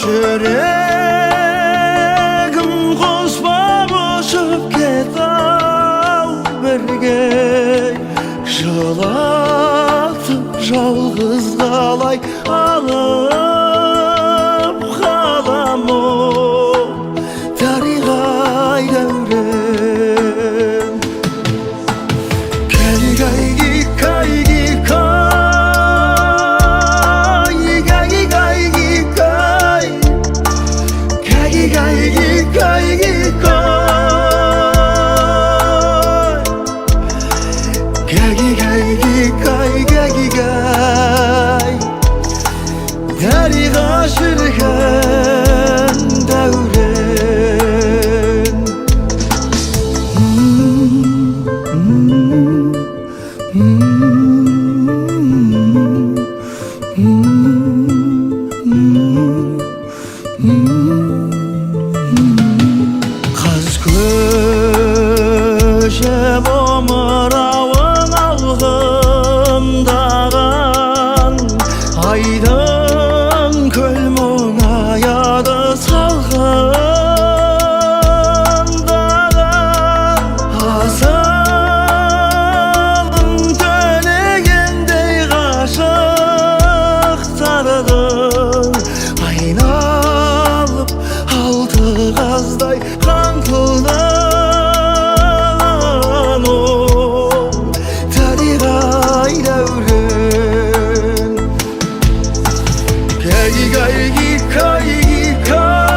жүрегім қоспап ұшып кетау бірге жылатып жалғыз қалай алып қаламын дариғай дәурен кәйги кәйги дариға жүрген дәурен қыз көшіп омырауын алғымдаған айдың көл мұңаяды салғындаған асылым төлегендей ғашықтардың айналып алты қаздай қаңқылдан дариғай дәурен кәйги кәйги кәйги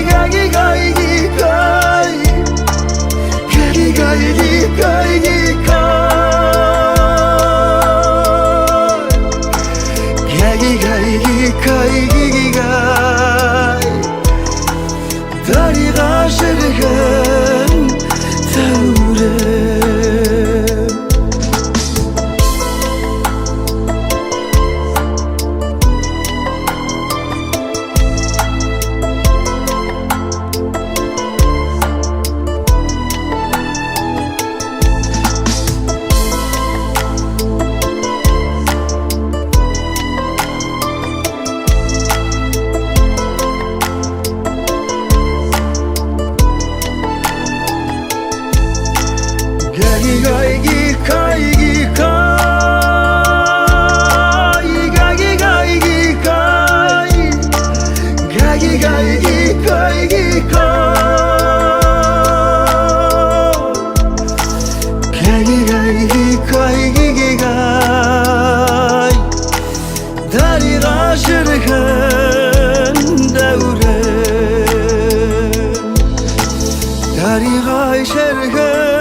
кәйги кәйги кәйги кәйги кәйги кәйги кәйги дариға жүрген дәурен kaygi kaygi kaygi kaygi kaygi kaygi kaygi kaygi darığa жүрген дәурен дарыға жүрген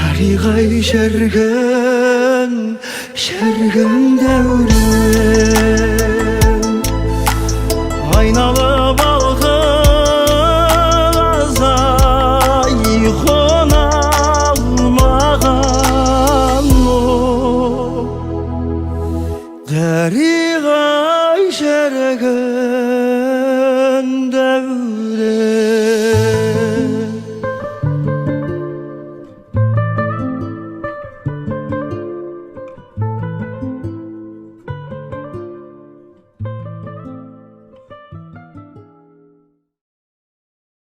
дариға жүрген дәурен